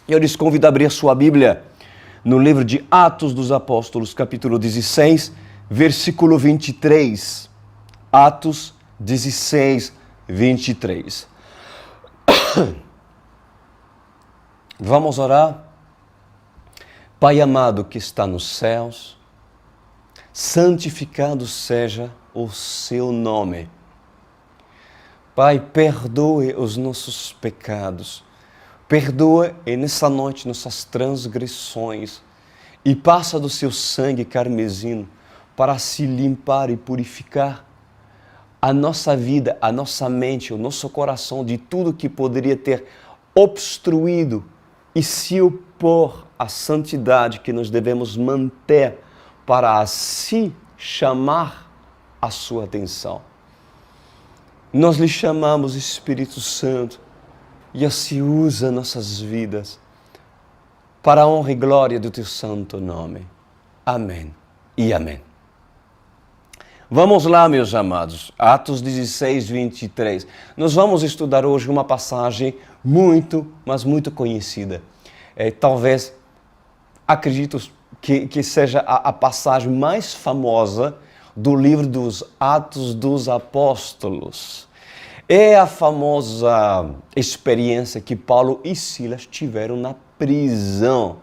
Eu lhes convido a abrir sua Bíblia no livro de Atos dos Apóstolos, capítulo 16, versículo 23. Atos 16, 23. Vamos orar? Pai amado que está nos céus, santificado seja o seu nome. Pai, perdoe os nossos pecados. Perdoa nessa noite nossas transgressões e passa do seu sangue carmesino para se limpar e purificar a nossa vida, a nossa mente, o nosso coração de tudo que poderia ter obstruído e se opor à santidade que nós devemos manter para assim chamar a sua atenção. Nós lhe chamamos Espírito Santo e assim usa nossas vidas para a honra e glória do teu santo nome. Amém e amém. Vamos lá, meus amados, Atos 16, 23. Nós vamos estudar hoje uma passagem muito, mas muito conhecida. Talvez, acredito que seja a passagem mais famosa do livro dos Atos dos Apóstolos. É a famosa experiência que Paulo e Silas tiveram na prisão.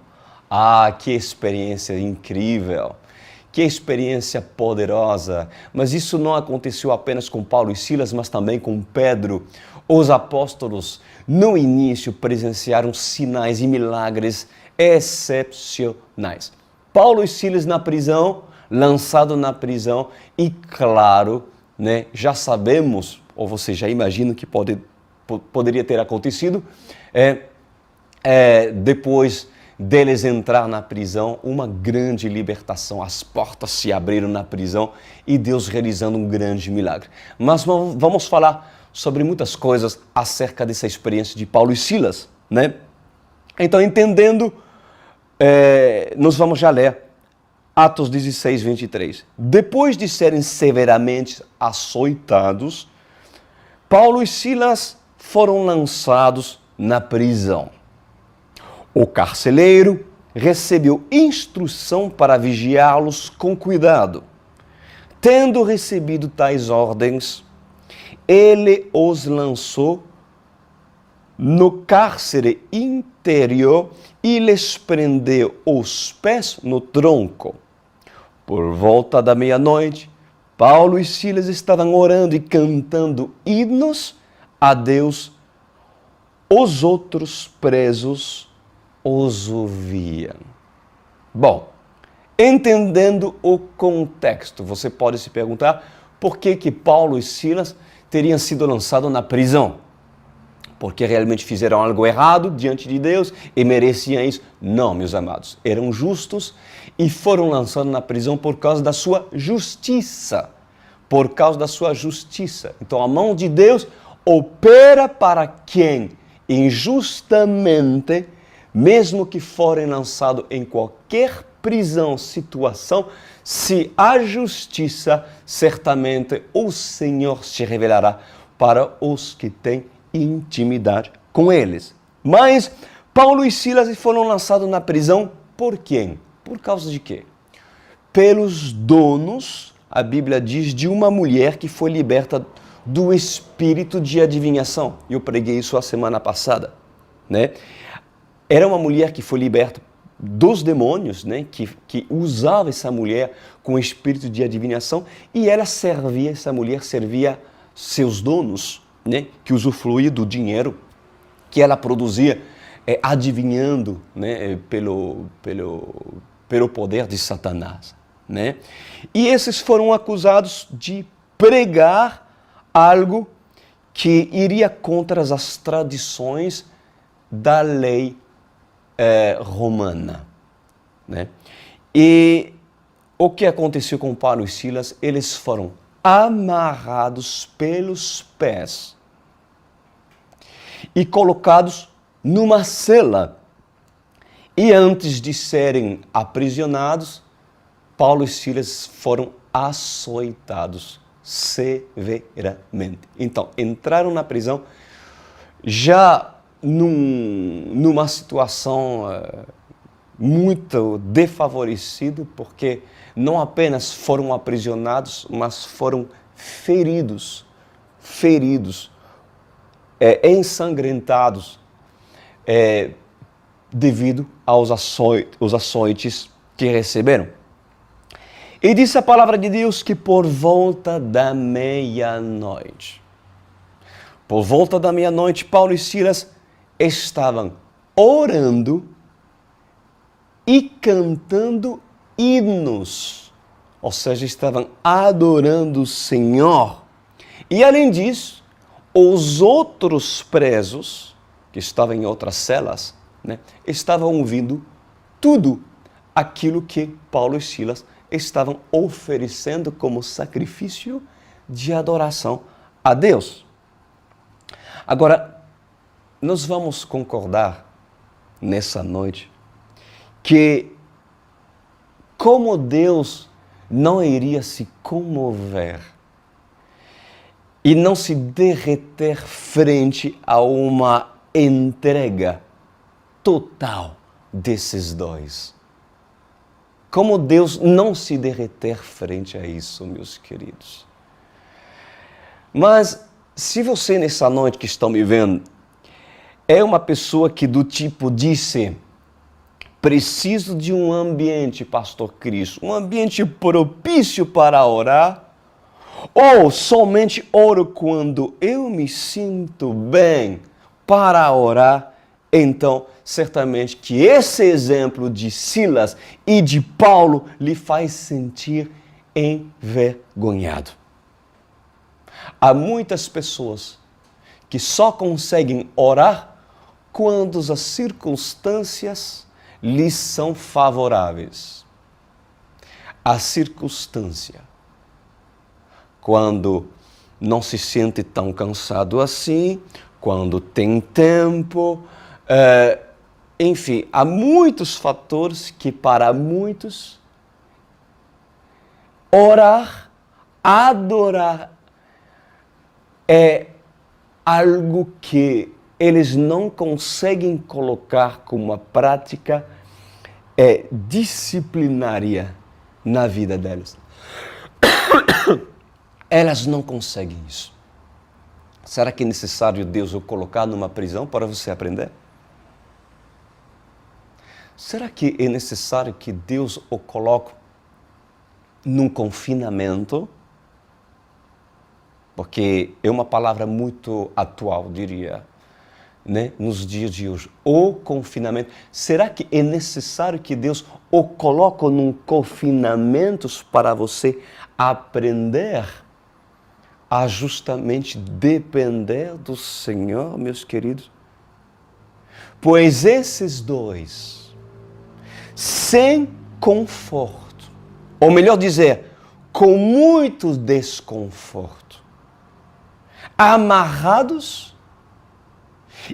Ah, que experiência incrível! Que experiência poderosa! Mas isso não aconteceu apenas com Paulo e Silas, mas também com Pedro. Os apóstolos, no início, presenciaram sinais e milagres excepcionais. Paulo e Silas na prisão, lançado na prisão, e claro, já sabemos, ou você já imagina que poderia ter acontecido, depois deles entrar na prisão, uma grande libertação, as portas se abriram na prisão e Deus realizando um grande milagre. Mas vamos falar sobre muitas coisas acerca dessa experiência de Paulo e Silas, Então, entendendo, nós vamos já ler Atos 16, 23. Depois de serem severamente açoitados, Paulo e Silas foram lançados na prisão. O carcereiro recebeu instrução para vigiá-los com cuidado. Tendo recebido tais ordens, ele os lançou no cárcere interior e lhes prendeu os pés no tronco. Por volta da meia-noite, Paulo e Silas estavam orando e cantando hinos a Deus. Os outros presos os ouviam. Bom, entendendo o contexto, você pode se perguntar por que Paulo e Silas teriam sido lançados na prisão. Porque realmente fizeram algo errado diante de Deus e mereciam isso? Não, meus amados. Eram justos e foram lançados na prisão por causa da sua justiça. Por causa da sua justiça. Então a mão de Deus opera para quem injustamente, mesmo que forem lançados em qualquer prisão, situação, se há justiça, certamente o Senhor se revelará para os que têm intimidade com eles. Mas Paulo e Silas foram lançados na prisão por quem? Por causa de quê? Pelos donos, a Bíblia diz, de uma mulher que foi liberta do espírito de adivinhação. Eu preguei isso a semana passada, Era uma mulher que foi liberta dos demônios, que usava essa mulher com espírito de adivinhação e essa mulher servia seus donos, que usufruía do dinheiro que ela produzia, adivinhando, pelo poder de Satanás, E esses foram acusados de pregar algo que iria contra as tradições da lei romana, E o que aconteceu com Paulo e Silas? Eles foram amarrados pelos pés e colocados numa cela. E antes de serem aprisionados, Paulo e Silas foram açoitados severamente. Então, entraram na prisão já numa situação muito desfavorecida, porque não apenas foram aprisionados, mas foram feridos, ensanguentados, devido aos açoites que receberam. E diz a palavra de Deus que por volta da meia-noite, Paulo e Silas estavam orando e cantando hinos, ou seja, estavam adorando o Senhor. E além disso, os outros presos, que estavam em outras celas, estavam ouvindo tudo aquilo que Paulo e Silas estavam oferecendo como sacrifício de adoração a Deus. Agora, nós vamos concordar nessa noite que como Deus não iria se comover e não se derreter frente a uma entrega total desses dois. Como Deus não se derreter frente a isso, meus queridos. Mas se você nessa noite que estão me vendo é uma pessoa que do tipo disse: preciso de um ambiente, pastor Cris, um ambiente propício para orar, ou somente oro quando eu me sinto bem para orar, então certamente que esse exemplo de Silas e de Paulo lhe faz sentir envergonhado. Há muitas pessoas que só conseguem orar quando as circunstâncias lhes são favoráveis. A circunstância, quando não se sente tão cansado assim, quando tem tempo, enfim, há muitos fatores que para muitos orar, adorar é algo que eles não conseguem colocar como uma prática disciplinária na vida delas. Elas não conseguem isso. Será que é necessário Deus o colocar numa prisão para você aprender? Será que é necessário que Deus o coloque num confinamento? Porque é uma palavra muito atual, diria, nos dias de hoje. O confinamento. Será que é necessário que Deus o coloque num confinamento para você aprender a justamente depender do Senhor, meus queridos? Pois esses dois, sem conforto, ou melhor dizer, com muito desconforto, amarrados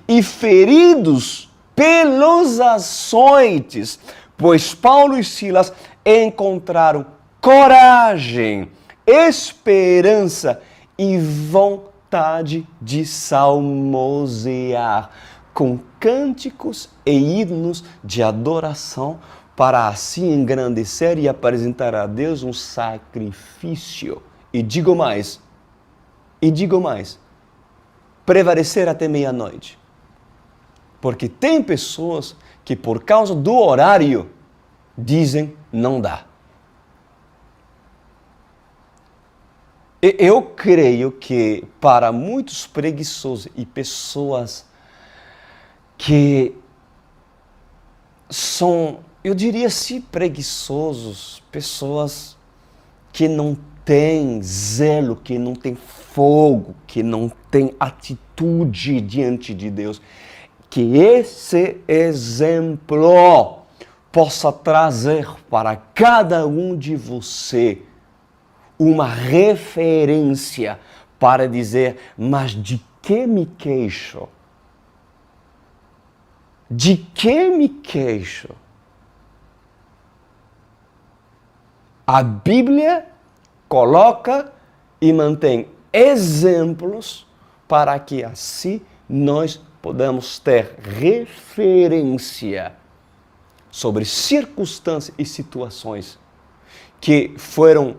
e feridos pelos açoites, pois Paulo e Silas encontraram coragem, esperança e vontade de salmodiar com cânticos e hinos de adoração para assim engrandecer e apresentar a Deus um sacrifício. E digo mais, prevalecer até meia-noite. Porque tem pessoas que por causa do horário dizem não dá. Eu creio que para muitos preguiçosos e pessoas que são, eu diria assim, preguiçosos, pessoas que não têm zelo, que não têm fogo, que não têm atitude diante de Deus, que esse exemplo possa trazer para cada um de você uma referência para dizer, mas de que me queixo? De que me queixo? A Bíblia coloca e mantém exemplos para que assim nós podemos ter referência sobre circunstâncias e situações que foram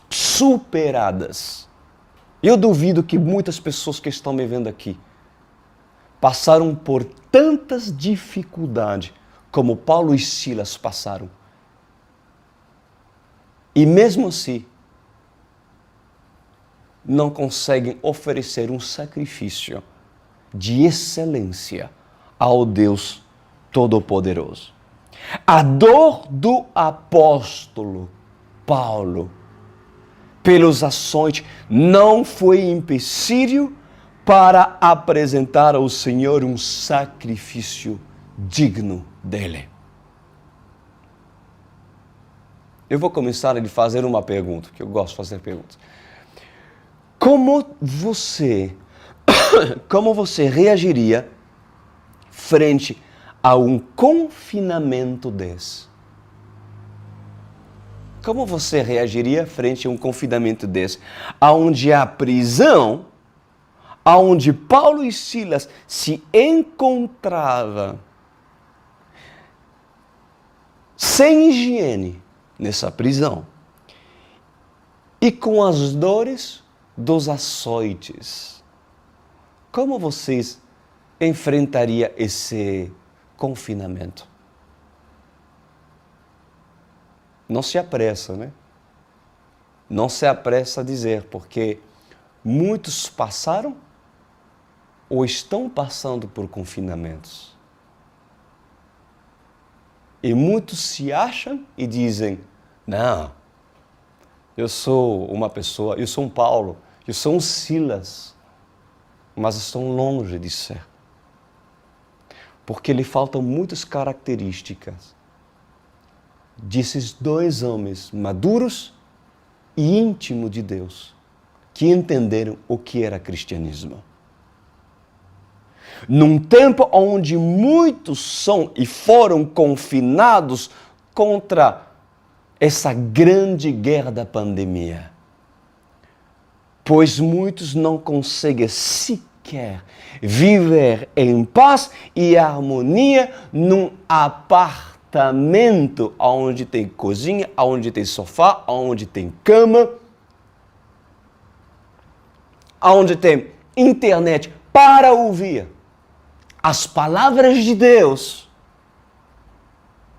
superadas. Eu duvido que muitas pessoas que estão me vendo aqui passaram por tantas dificuldades como Paulo e Silas passaram. E mesmo assim, não conseguem oferecer um sacrifício de excelência ao Deus Todo-Poderoso. A dor do apóstolo Paulo pelos açoites não foi empecilho para apresentar ao Senhor um sacrifício digno dele. Eu vou começar a lhe fazer uma pergunta, que eu gosto de fazer perguntas. Como você reagiria frente a um confinamento desse? Como você reagiria frente a um confinamento desse? Onde a prisão, onde Paulo e Silas se encontravam sem higiene nessa prisão e com as dores dos açoites. Como vocês enfrentariam esse confinamento? Não se apressa, né? Não se apressa a dizer, porque muitos passaram ou estão passando por confinamentos. E muitos se acham e dizem, não, eu sou uma pessoa, eu sou um Paulo, eu sou um Silas, mas estão longe de ser. Porque lhe faltam muitas características desses dois homens maduros e íntimos de Deus, que entenderam o que era cristianismo. Num tempo onde muitos são e foram confinados contra essa grande guerra da pandemia, pois muitos não conseguem sequer viver em paz e harmonia num apartamento onde tem cozinha, onde tem sofá, onde tem cama, onde tem internet para ouvir as palavras de Deus.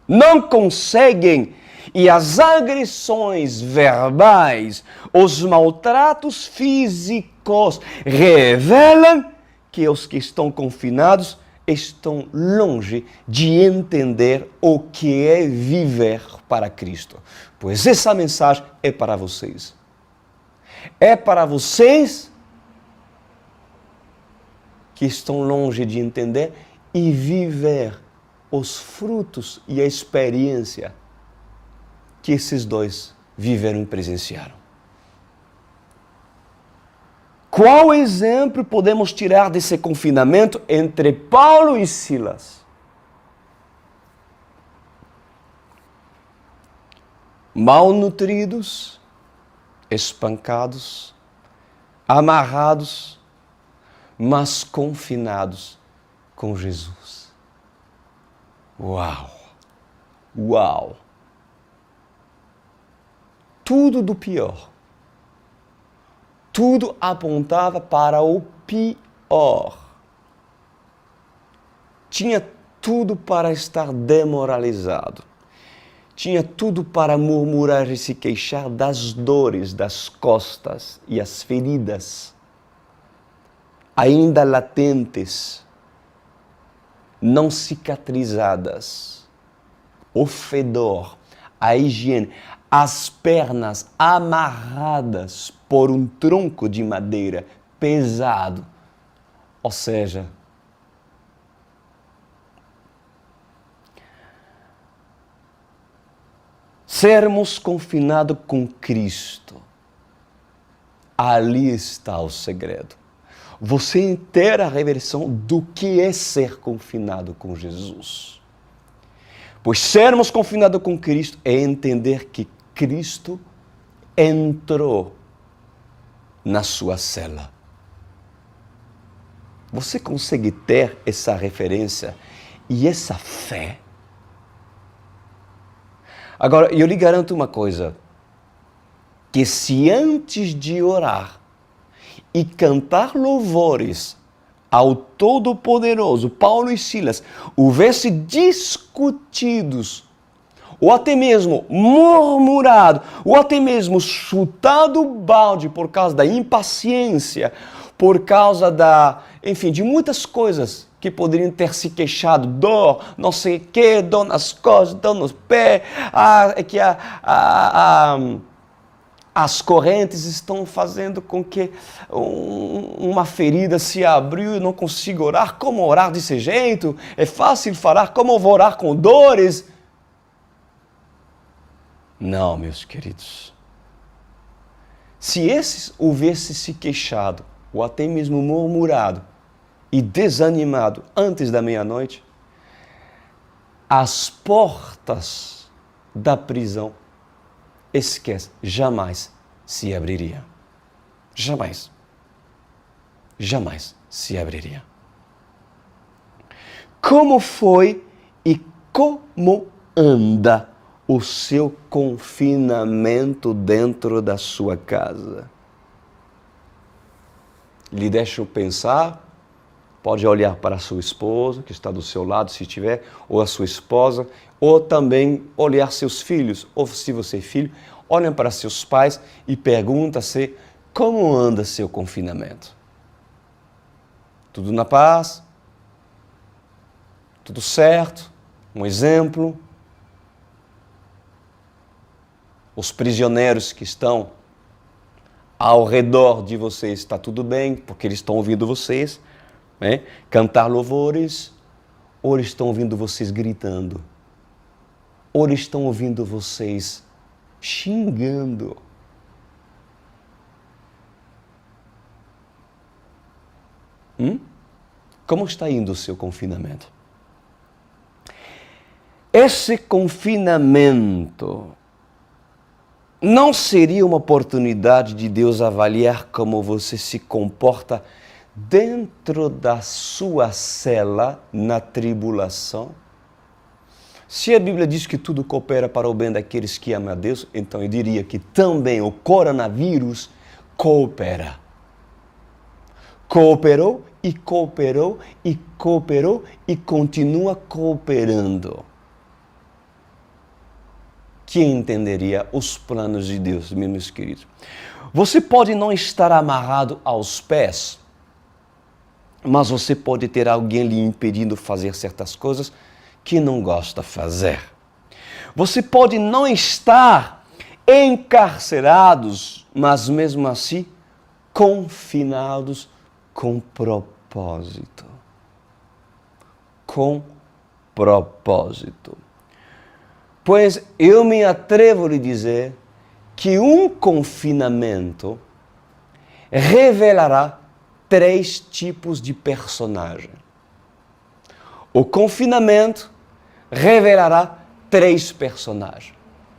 Não conseguem, e as agressões verbais, os maltratos físicos revelam que os que estão confinados estão longe de entender o que é viver para Cristo. Pois essa mensagem é para vocês. É para vocês que estão longe de entender e viver os frutos e a experiência que esses dois viveram e presenciaram. Qual exemplo podemos tirar desse confinamento entre Paulo e Silas? Malnutridos, espancados, amarrados, mas confinados com Jesus. Uau! Uau! Tudo do pior. Tudo apontava para o pior. Tinha tudo para estar demoralizado. Tinha tudo para murmurar e se queixar das dores das costas e as feridas ainda latentes, não cicatrizadas, o fedor, a higiene, as pernas amarradas por um tronco de madeira pesado. Ou seja, sermos confinados com Cristo, ali está o segredo. Você ter a revelação do que é ser confinado com Jesus. Pois sermos confinados com Cristo é entender que Cristo entrou na sua cela. Você consegue ter essa referência e essa fé? Agora, eu lhe garanto uma coisa, que se antes de orar e cantar louvores ao Todo-Poderoso, Paulo e Silas, houvesse discutidos, ou até mesmo murmurado, ou até mesmo chutado o balde por causa da impaciência, por causa de muitas coisas que poderiam ter se queixado, dor, não sei o que, dor nas costas, dor nos pés, as correntes estão fazendo com que uma ferida se abriu e não consigo orar. Como orar desse jeito? É fácil falar, como eu vou orar com dores? Não, meus queridos. Se esses houvessem se queixado, ou até mesmo murmurado e desanimado antes da meia-noite, as portas da prisão, esquece, jamais se abriria. Jamais. Jamais se abriria. Como foi e como anda o seu confinamento dentro da sua casa? Lhe deixo pensar, pode olhar para a sua esposa, que está do seu lado, se tiver, ou a sua esposa, ou também olhar seus filhos, ou se você é filho, olhem para seus pais e pergunta-se como anda seu confinamento. Tudo na paz? Tudo certo? Um exemplo? Os prisioneiros que estão ao redor de vocês, está tudo bem, porque eles estão ouvindo vocês, né? Cantar louvores, ou eles estão ouvindo vocês gritando, ou eles estão ouvindo vocês xingando. Como está indo o seu confinamento? Esse confinamento não seria uma oportunidade de Deus avaliar como você se comporta dentro da sua cela na tribulação? Se a Bíblia diz que tudo coopera para o bem daqueles que amam a Deus, então eu diria que também o coronavírus coopera. Cooperou e cooperou e cooperou e continua cooperando. Quem entenderia os planos de Deus, meus queridos? Você pode não estar amarrado aos pés, mas você pode ter alguém lhe impedindo de fazer certas coisas que não gosta de fazer. Você pode não estar encarcerados, mas mesmo assim confinados com propósito. Com propósito. Pois eu me atrevo a lhe dizer que um confinamento revelará 3 tipos de personagem. O confinamento revelará 3 personagens.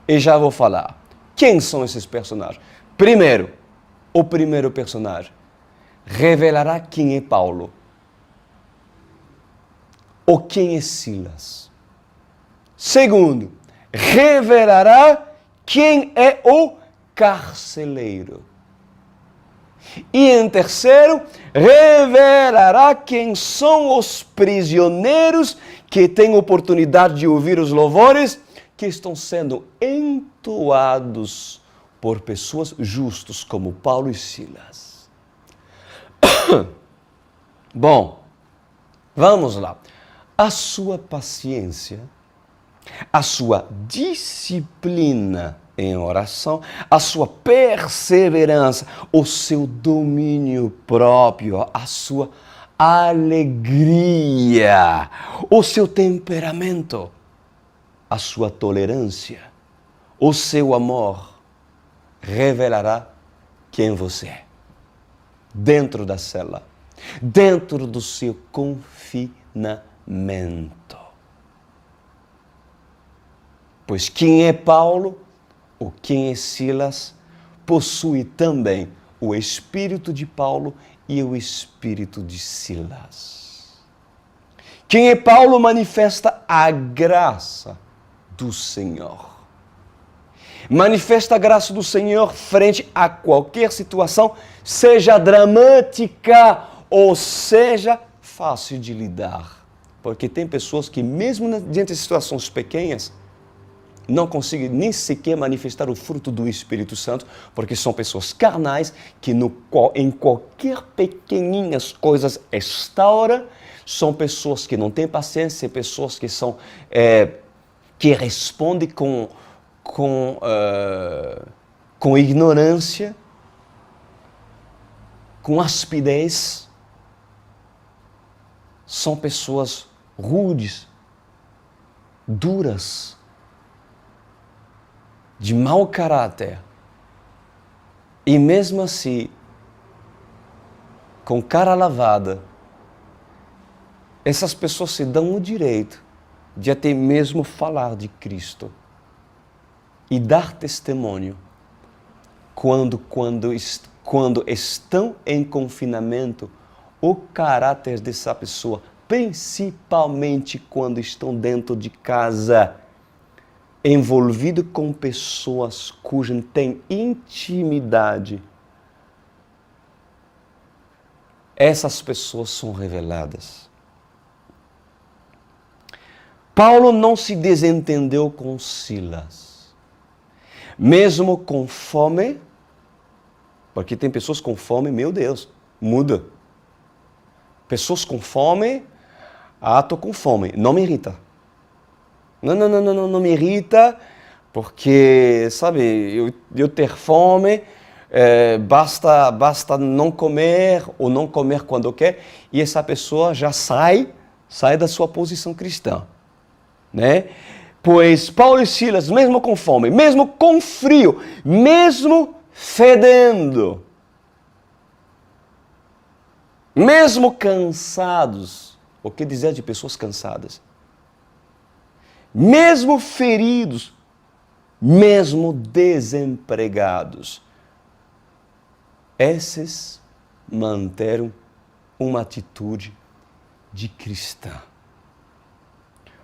E já vou falar. Quem são esses personagens? Primeiro, o primeiro personagem revelará quem é Paulo ou quem é Silas. Segundo, revelará quem é o carceleiro. E em terceiro, revelará quem são os prisioneiros que têm oportunidade de ouvir os louvores que estão sendo entoados por pessoas justas como Paulo e Silas. Bom, vamos lá. A sua paciência, a sua disciplina em oração, a sua perseverança, o seu domínio próprio, a sua alegria, o seu temperamento, a sua tolerância, o seu amor, revelará quem você é. Dentro da cela, dentro do seu confinamento. Pois quem é Paulo, ou quem é Silas, possui também o espírito de Paulo e o espírito de Silas. Quem é Paulo manifesta a graça do Senhor. Manifesta a graça do Senhor frente a qualquer situação, seja dramática ou seja fácil de lidar. Porque tem pessoas que mesmo diante de situações pequenas, não conseguem nem sequer manifestar o fruto do Espírito Santo, porque são pessoas carnais que em qualquer pequeninas coisas estouram, são pessoas que não têm paciência, pessoas que são que respondem com ignorância, com aspidez. São pessoas rudes, duras, de mau caráter. E mesmo assim, com cara lavada, essas pessoas se dão o direito de até mesmo falar de Cristo e dar testemunho quando estão em confinamento, o caráter dessa pessoa, principalmente quando estão dentro de casa, envolvido com pessoas cuja tem intimidade, essas pessoas são reveladas. Paulo não se desentendeu com Silas. Mesmo com fome, porque tem pessoas com fome, meu Deus, muda. Pessoas com fome, estou com fome, não me irrita. Não me irrita, porque, sabe, eu ter fome, basta não comer ou não comer quando quer, e essa pessoa já sai da sua posição cristã, né? Pois Paulo e Silas, mesmo com fome, mesmo com frio, mesmo fedendo, mesmo cansados, o que dizer de pessoas cansadas? Mesmo feridos, mesmo desempregados, esses manteram uma atitude de cristã.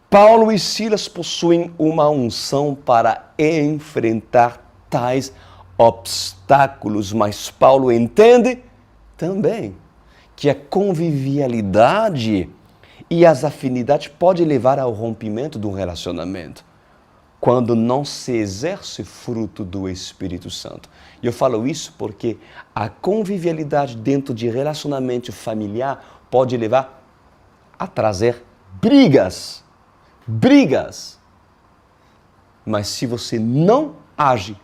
Paulo e Silas possuem uma unção para enfrentar tais obstáculos, mas Paulo entende também que a convivialidade e as afinidades podem levar ao rompimento do relacionamento quando não se exerce fruto do Espírito Santo. E eu falo isso porque a convivialidade dentro de relacionamento familiar pode levar a trazer brigas. Mas se você não age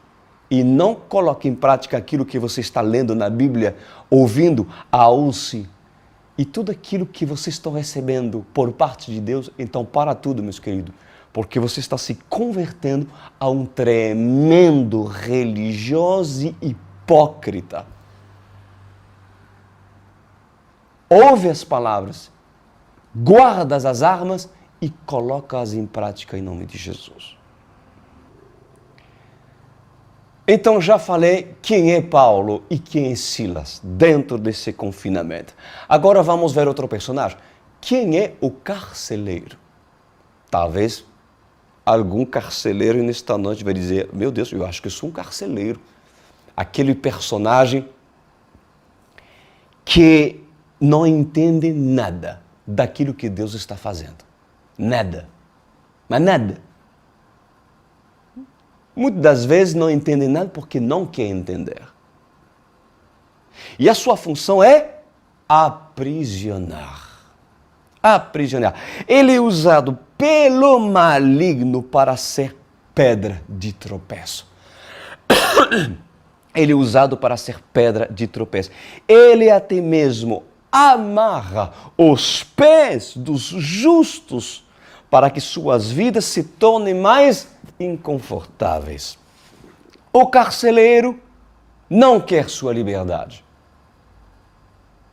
e não coloca em prática aquilo que você está lendo na Bíblia, ouvindo a UCI, e tudo aquilo que vocês estão recebendo por parte de Deus, então para tudo, meus queridos, porque você está se convertendo a um tremendo religioso e hipócrita. Ouve as palavras, guarda as armas e coloca-as em prática em nome de Jesus. Então já falei quem é Paulo e quem é Silas dentro desse confinamento. Agora vamos ver outro personagem. Quem é o carcereiro? Talvez algum carcereiro nesta noite vai dizer, meu Deus, eu acho que eu sou um carcereiro. Aquele personagem que não entende nada daquilo que Deus está fazendo. Nada. Mas nada. Muitas das vezes não entende nada porque não quer entender. E a sua função é aprisionar. Aprisionar. Ele é usado pelo maligno para ser pedra de tropeço. Ele é usado para ser pedra de tropeço. Ele até mesmo amarra os pés dos justos para que suas vidas se tornem mais inconfortáveis. O carcereiro não quer sua liberdade.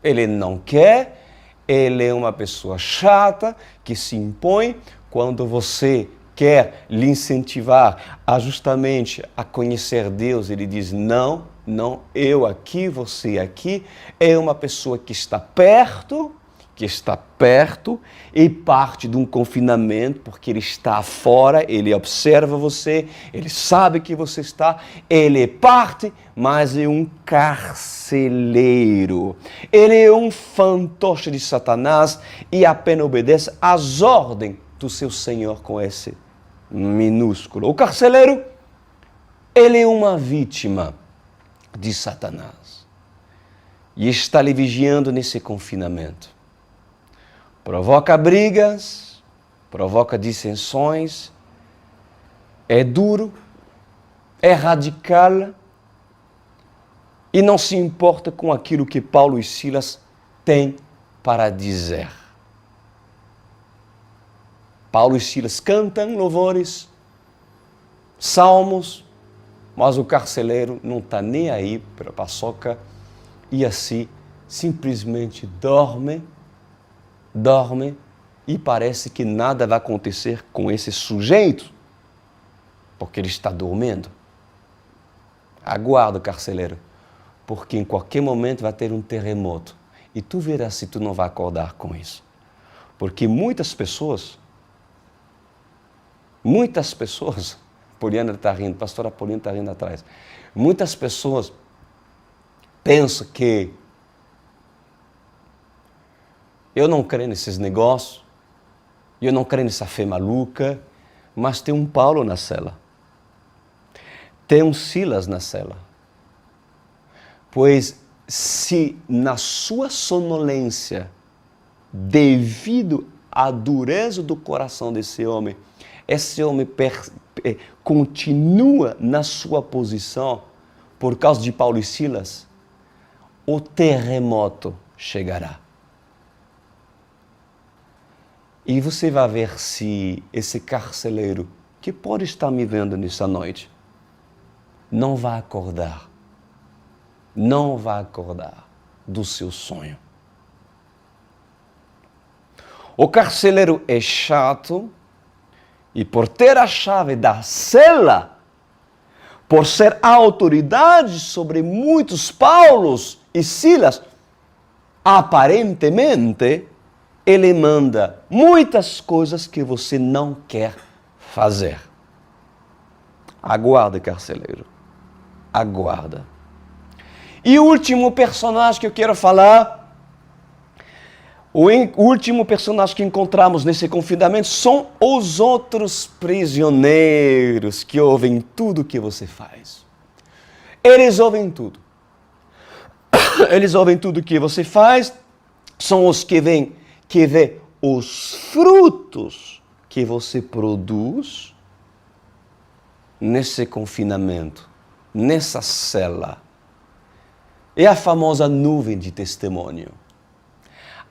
Ele não quer, ele é uma pessoa chata que se impõe quando você quer lhe incentivar a justamente a conhecer Deus. Ele diz, não, Não, eu aqui, você aqui, é uma pessoa que está perto e parte de um confinamento, porque ele está fora, ele observa você, ele sabe que você está, ele é parte, mas é um carcereiro. Ele é um fantoche de Satanás e apenas obedece às ordens do seu Senhor com esse minúsculo. O carcereiro, ele é uma vítima de Satanás e está lhe vigiando nesse confinamento. Provoca brigas, provoca dissensões, é duro, é radical e não se importa com aquilo que Paulo e Silas têm para dizer. Paulo e Silas cantam louvores, salmos, mas o carcereiro não está nem aí para a paçoca e assim simplesmente dorme e parece que nada vai acontecer com esse sujeito, porque ele está dormindo. Aguarda, carcereiro, porque em qualquer momento vai ter um terremoto e tu verás se tu não vai acordar com isso. Porque muitas pessoas, Poliana está rindo, pastora Poliana está rindo atrás. Muitas pessoas pensam que eu não creio nesses negócios, eu não creio nessa fé maluca, mas tem um Paulo na cela. Tem um Silas na cela. Pois se na sua sonolência, devido à dureza do coração desse homem, esse homem continua na sua posição por causa de Paulo e Silas, o terremoto chegará. E você vai ver se esse carcereiro, que pode estar me vendo nessa noite, não vai acordar do seu sonho. O carcereiro é chato, e por ter a chave da cela, por ser a autoridade sobre muitos Paulos e Silas, aparentemente, ele manda muitas coisas que você não quer fazer. Aguarda, carcereiro. Aguarda. E o último personagem que eu quero falar, o último personagem que encontramos nesse confinamento são os outros prisioneiros que ouvem tudo que você faz. Eles ouvem tudo. Eles ouvem tudo que você faz, são os que vê os frutos que você produz nesse confinamento, nessa cela. É a famosa nuvem de testemunho.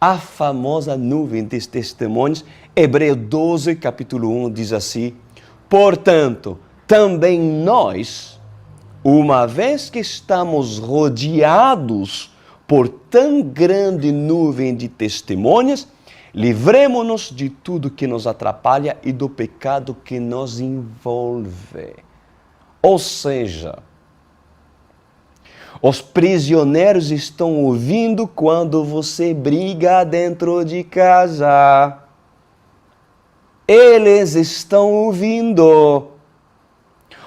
A famosa nuvem de testemunhos, Hebreus 12, capítulo 1, diz assim: portanto, também nós, uma vez que estamos rodeados por tão grande nuvem de testemunhas, livremo-nos de tudo que nos atrapalha e do pecado que nos envolve. Ou seja, os prisioneiros estão ouvindo quando você briga dentro de casa. Eles estão ouvindo.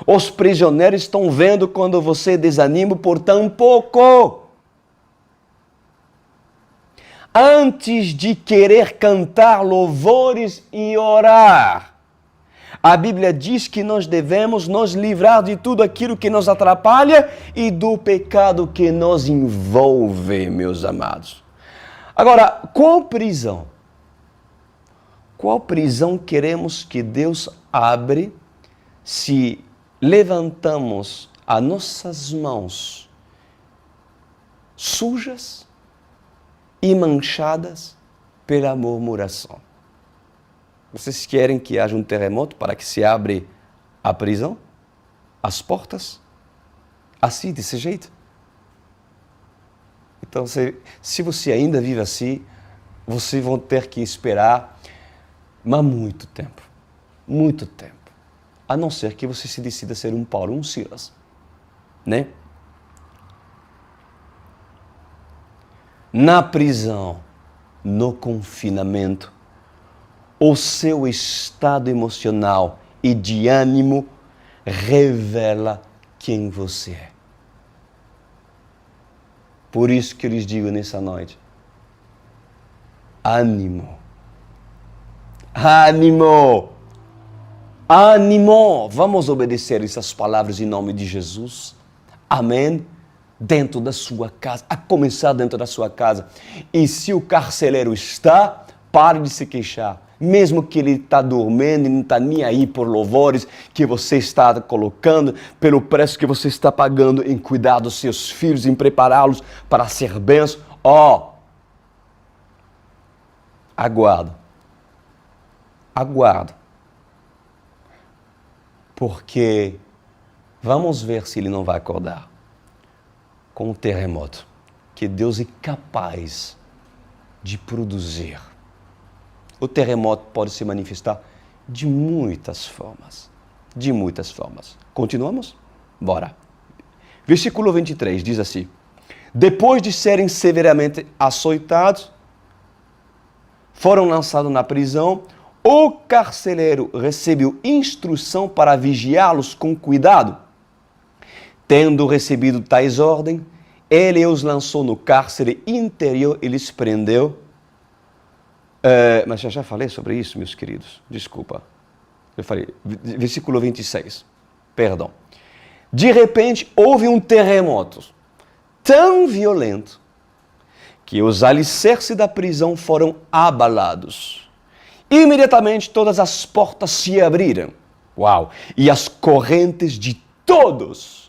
Os prisioneiros estão vendo quando você desanima por tão pouco. Antes de querer cantar louvores e orar, a Bíblia diz que nós devemos nos livrar de tudo aquilo que nos atrapalha e do pecado que nos envolve, meus amados. Agora, qual prisão? Qual prisão queremos que Deus abre se levantamos as nossas mãos sujas e manchadas pela murmuração? Vocês querem que haja um terremoto para que se abra a prisão? As portas? Assim, desse jeito? Então, se você ainda vive assim, vocês vão ter que esperar mas muito tempo. Muito tempo. A não ser que você se decida ser um Paulo, um Silas. Né? na prisão, no confinamento, o seu estado emocional e de ânimo revela quem você é. Por isso que eu lhes digo nessa noite, ânimo, ânimo, ânimo. Vamos obedecer essas palavras em nome de Jesus. Amém. Dentro da sua casa, a começar dentro da sua casa. E se o carcereiro está, pare de se queixar. Mesmo que ele está dormindo e não está nem aí por louvores que você está colocando, pelo preço que você está pagando em cuidar dos seus filhos, em prepará-los para ser bênção. Aguardo. Aguardo. Porque vamos ver se ele não vai acordar com um terremoto que Deus é capaz de produzir. O terremoto pode se manifestar de muitas formas. De muitas formas. Continuamos? Bora. Versículo 23 diz assim: depois de serem severamente açoitados, foram lançados na prisão. O carcereiro recebeu instrução para vigiá-los com cuidado. Tendo recebido tais ordens, ele os lançou no cárcere interior e lhes prendeu. Mas já falei sobre isso, meus queridos. Desculpa. Eu falei. Versículo 26. Perdão. De repente, houve um terremoto tão violento que os alicerces da prisão foram abalados. Imediatamente, todas as portas se abriram. Uau! E as correntes de todos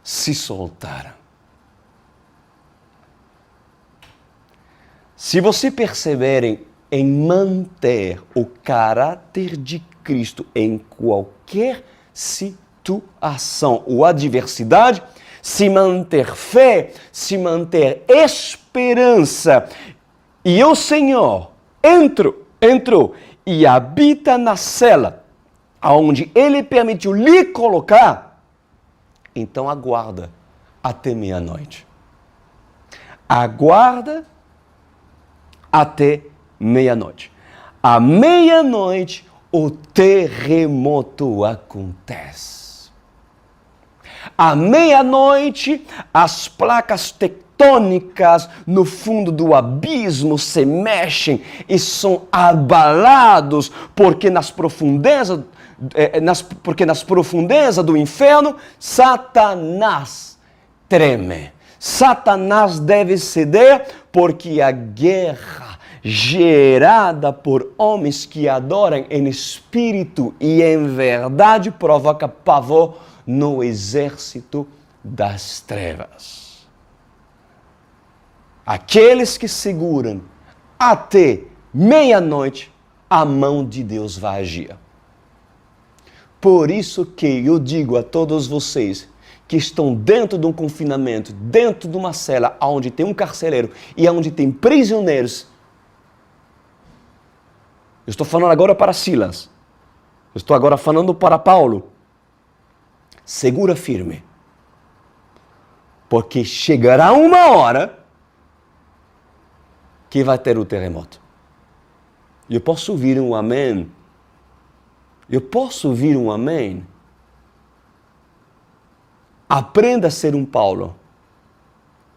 se soltaram. Se você perceberem em manter o caráter de Cristo em qualquer situação ou adversidade, se manter fé, se manter esperança, e o Senhor entrou e habita na cela onde Ele permitiu lhe colocar, então aguarda até meia-noite. Aguarda até meia-noite. À meia-noite, o terremoto acontece. À meia-noite, as placas tectônicas no fundo do abismo se mexem e são abalados, porque nas profundezas do inferno, Satanás treme. Satanás deve ceder, porque a guerra gerada por homens que adoram em espírito e em verdade provoca pavor no exército das trevas. Aqueles que seguram até meia-noite, a mão de Deus vai agir. Por isso que eu digo a todos vocês que estão dentro de um confinamento, dentro de uma cela onde tem um carcereiro e onde tem prisioneiros. Eu estou falando agora para Silas. Eu estou agora falando para Paulo. Segura firme. Porque chegará uma hora que vai ter o terremoto. Eu posso ouvir um amém? Eu posso ouvir um amém? Aprenda a ser um Paulo,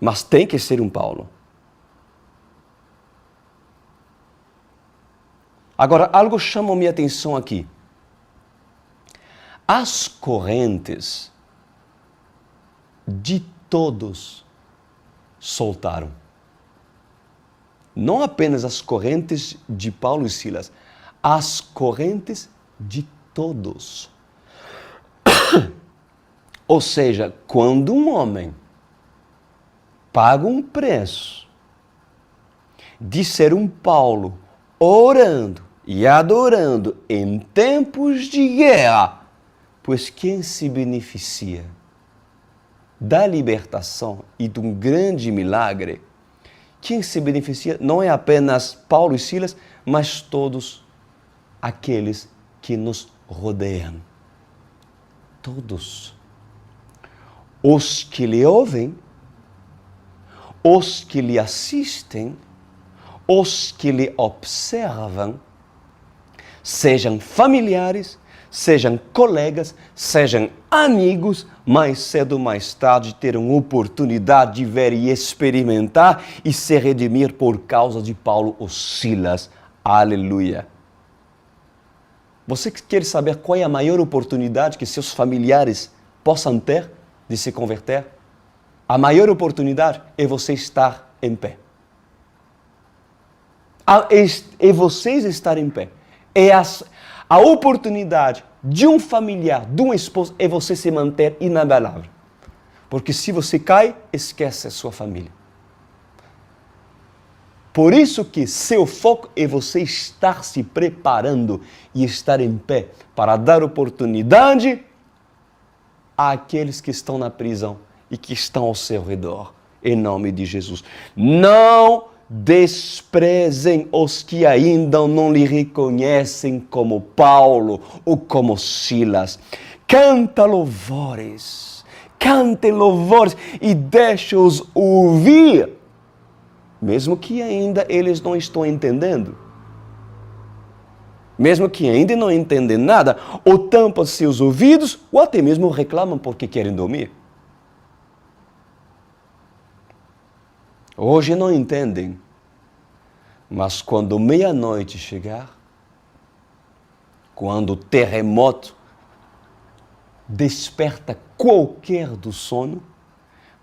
mas tem que ser um Paulo. Agora, algo chama minha atenção aqui. As correntes de todos soltaram. Não apenas as correntes de Paulo e Silas, as correntes de todos. Ou seja, quando um homem paga um preço de ser um Paulo orando e adorando em tempos de guerra, pois quem se beneficia da libertação e de um grande milagre, quem se beneficia não é apenas Paulo e Silas, mas todos aqueles que nos rodeiam. Todos. Os que lhe ouvem, os que lhe assistem, os que lhe observam, sejam familiares, sejam colegas, sejam amigos, mais cedo ou mais tarde terão oportunidade de ver e experimentar e se redimir por causa de Paulo ou Silas. Aleluia! Você quer saber qual é a maior oportunidade que seus familiares possam ter de se converter? A maior oportunidade é você estar em pé. É vocês estarem em pé. A oportunidade de um familiar, de um esposo, é você se manter inabalável. Porque se você cai, esquece a sua família. Por isso que seu foco é você estar se preparando e estar em pé para dar oportunidade àqueles que estão na prisão e que estão ao seu redor. Em nome de Jesus. Não desprezem os que ainda não lhe reconhecem como Paulo ou como Silas. Canta louvores, cante louvores e deixa-os ouvir, mesmo que ainda eles não estão entendendo. Mesmo que ainda não entendem nada, ou tampam seus ouvidos, ou até mesmo reclamam porque querem dormir. Hoje não entendem, mas quando meia-noite chegar, quando o terremoto desperta qualquer do sono,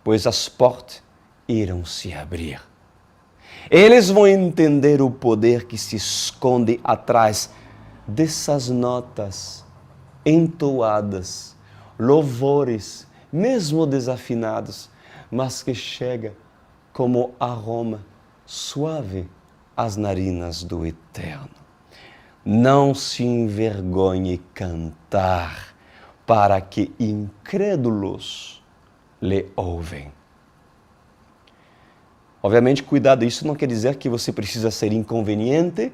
pois as portas irão se abrir. Eles vão entender o poder que se esconde atrás dessas notas entoadas, louvores, mesmo desafinados, mas que chega como aroma suave às narinas do Eterno. Não se envergonhe cantar, para que incrédulos lhe ouvem. Obviamente, cuidado, isso não quer dizer que você precisa ser inconveniente,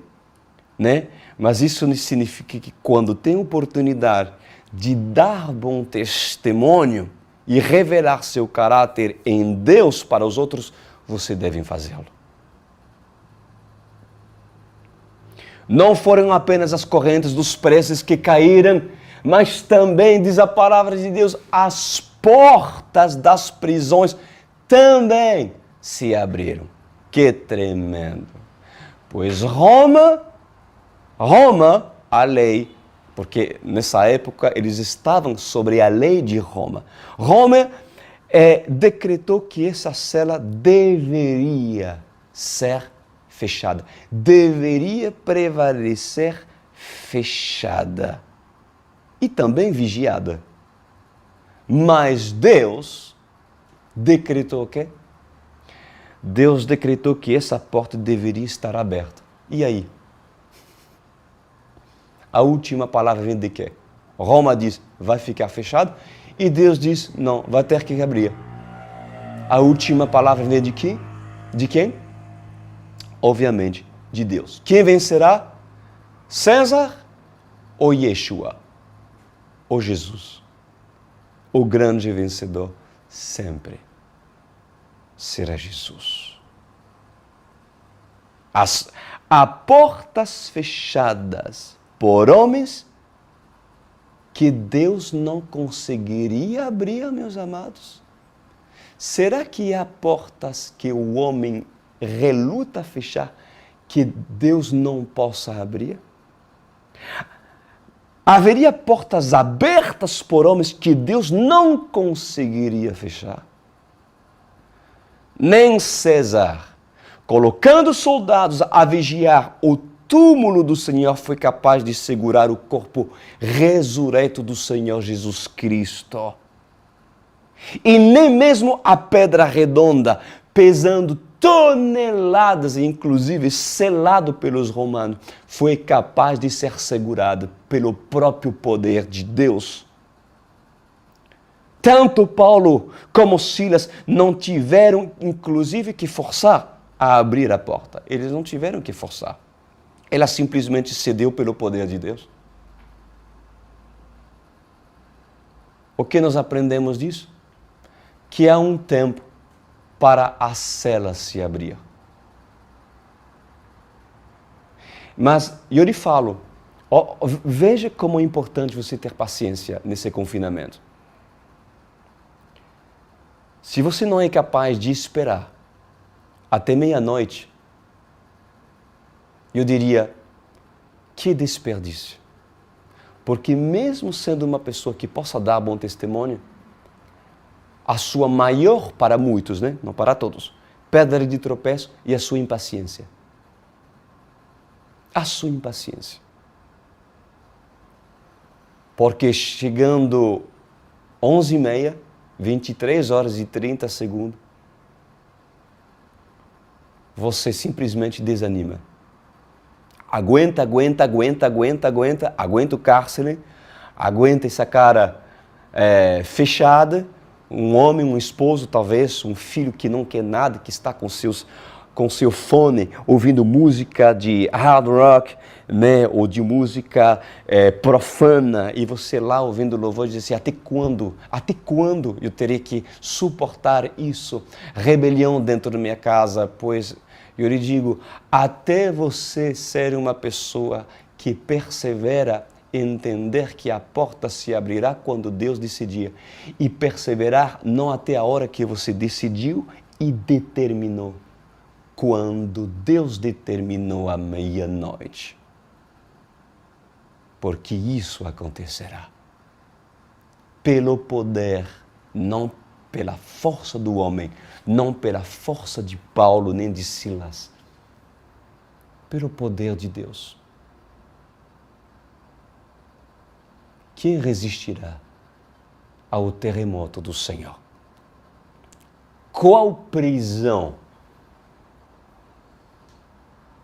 né? Mas isso significa que quando tem oportunidade de dar bom testemunho e revelar seu caráter em Deus para os outros, você deve fazê-lo. Não foram apenas as correntes dos presos que caíram, mas também, diz a palavra de Deus, as portas das prisões também se abriram. Que tremendo! Pois Roma, a lei, porque nessa época eles estavam sobre a lei de Roma. Roma decretou que essa cela deveria ser fechada, deveria prevalecer fechada e também vigiada. Mas Deus decretou o quê? Deus decretou que essa porta deveria estar aberta. E aí? A última palavra vem de quê? Roma diz, vai ficar fechado. E Deus diz, não, vai ter que abrir. A última palavra vem de quem? De quem? Obviamente, de Deus. Quem vencerá? César ou Yeshua? Ou Jesus? O grande vencedor sempre será Jesus. Há portas fechadas por homens que Deus não conseguiria abrir, meus amados? Será que há portas que o homem reluta a fechar que Deus não possa abrir? Haveria portas abertas por homens que Deus não conseguiria fechar? Nem César, colocando soldados a vigiar o túmulo do Senhor, foi capaz de segurar o corpo ressurreto do Senhor Jesus Cristo. E nem mesmo a pedra redonda, pesando toneladas, inclusive selado pelos romanos, foi capaz de ser segurado pelo próprio poder de Deus. Tanto Paulo como Silas não tiveram, inclusive, que forçar a abrir a porta. Eles não tiveram que forçar. Ela simplesmente cedeu pelo poder de Deus. O que nós aprendemos disso? Que há um tempo para a cela se abrir. Mas eu lhe falo, veja como é importante você ter paciência nesse confinamento. Se você não é capaz de esperar até meia-noite, eu diria, que desperdício. Porque mesmo sendo uma pessoa que possa dar bom testemunho, a sua maior, para muitos, né? Não para todos, pedra de tropeço é a sua impaciência. A sua impaciência. Porque chegando 11h30, 23h30, você simplesmente desanima. Aguenta o cárcere, aguenta essa cara fechada, um homem, um esposo, talvez, um filho que não quer nada, que está com seu fone, ouvindo música de hard rock, né, ou de música profana, e você lá ouvindo louvor e diz assim, até quando eu terei que suportar isso? Rebelião dentro da minha casa, pois eu lhe digo, até você ser uma pessoa que persevera, entender que a porta se abrirá quando Deus decidir, e perseverar não até a hora que você decidiu e determinou, quando Deus determinou a meia-noite. Porque isso acontecerá. Pelo poder, não pela força do homem, não pela força de Paulo nem de Silas, pelo poder de Deus. Quem resistirá ao terremoto do Senhor? Qual prisão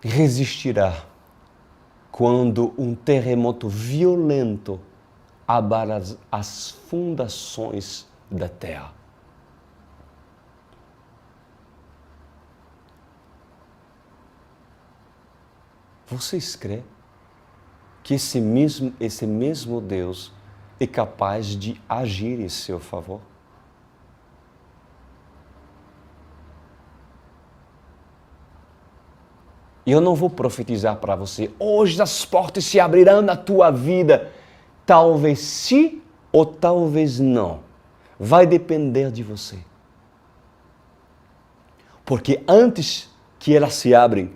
resistirá quando um terremoto violento abala as fundações da terra? Vocês creem que esse mesmo Deus é capaz de agir em seu favor? Eu não vou profetizar para você, hoje as portas se abrirão na tua vida. Talvez sim ou talvez não. Vai depender de você. Porque antes que elas se abrem,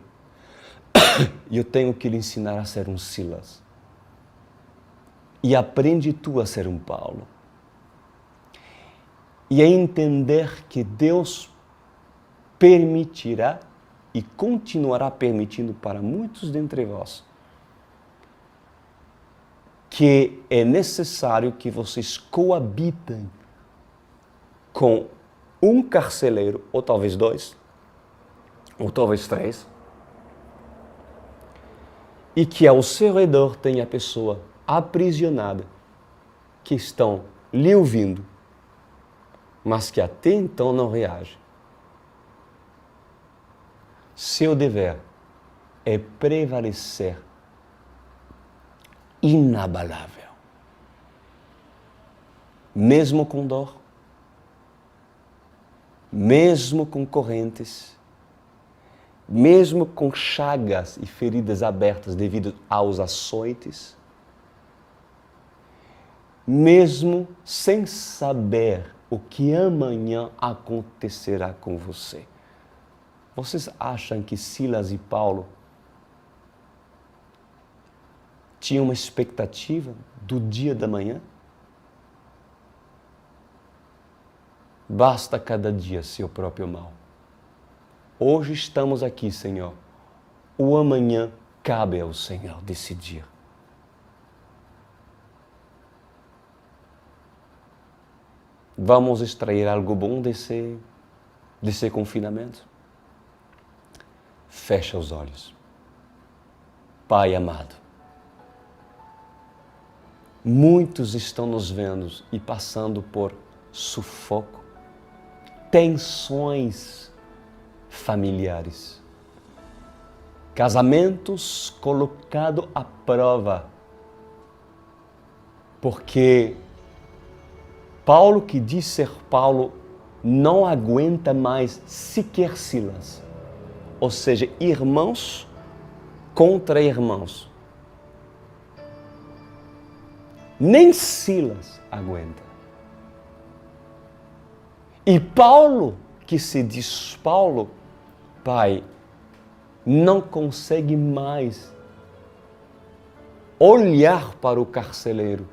eu tenho que lhe ensinar a ser um Silas. E aprende tu a ser um Paulo. E a entender que Deus permitirá e continuará permitindo para muitos dentre vós que é necessário que vocês coabitem com um carcereiro, ou talvez dois, ou talvez três, e que ao seu redor tenha a pessoa aprisionada, que estão lhe ouvindo, mas que até então não reage. Seu dever é prevalecer inabalável, mesmo com dor, mesmo com correntes, mesmo com chagas e feridas abertas devido aos açoites, mesmo sem saber o que amanhã acontecerá com você. Vocês acham que Silas e Paulo tinham uma expectativa do dia da manhã? Basta cada dia seu próprio mal. Hoje estamos aqui, Senhor. O amanhã cabe ao Senhor decidir. Vamos extrair algo bom desse confinamento? Fecha os olhos. Pai amado, muitos estão nos vendo e passando por sufoco, tensões familiares, casamentos colocados à prova, porque Paulo, que diz ser Paulo, não aguenta mais sequer Silas. Ou seja, irmãos contra irmãos. Nem Silas aguenta. E Paulo, que se diz Paulo, pai, não consegue mais olhar para o carcereiro.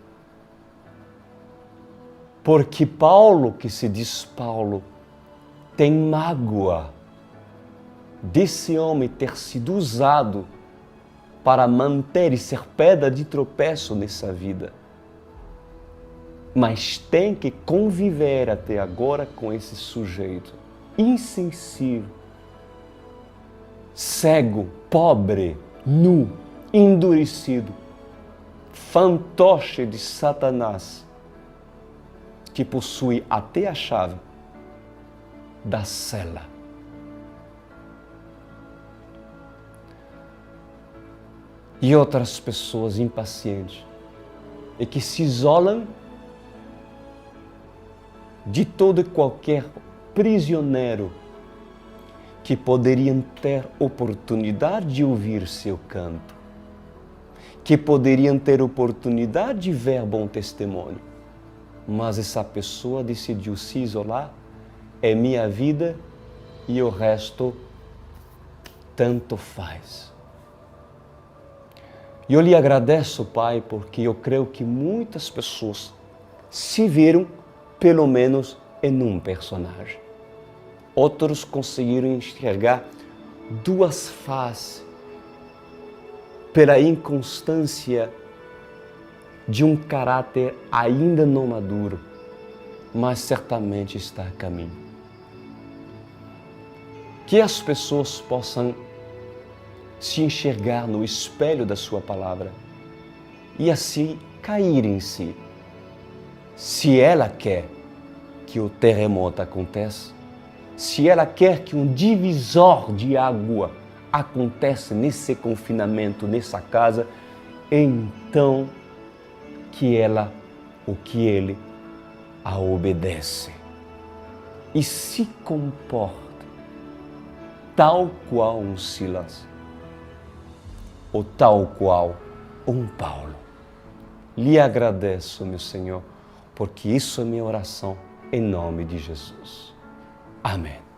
Porque Paulo, que se diz Paulo, tem mágoa desse homem ter sido usado para manter e ser pedra de tropeço nessa vida. Mas tem que conviver até agora com esse sujeito insensível, cego, pobre, nu, endurecido, fantoche de Satanás, que possui até a chave da cela. E outras pessoas impacientes e que se isolam de todo e qualquer prisioneiro que poderiam ter oportunidade de ouvir seu canto, que poderiam ter oportunidade de ver bom testemunho. Mas essa pessoa decidiu se isolar, é minha vida e o resto tanto faz. E eu lhe agradeço, Pai, porque eu creio que muitas pessoas se viram pelo menos em um personagem. Outros conseguiram enxergar duas faces pela inconstância de um caráter ainda não maduro, mas certamente está a caminho. Que as pessoas possam se enxergar no espelho da sua palavra e assim cair em si. Se ela quer que o terremoto aconteça, se ela quer que um divisor de água aconteça nesse confinamento, nessa casa, então que ela ou que ele a obedece e se comporta tal qual um Silas ou tal qual um Paulo. Lhe agradeço, meu Senhor, porque isso é minha oração em nome de Jesus. Amém.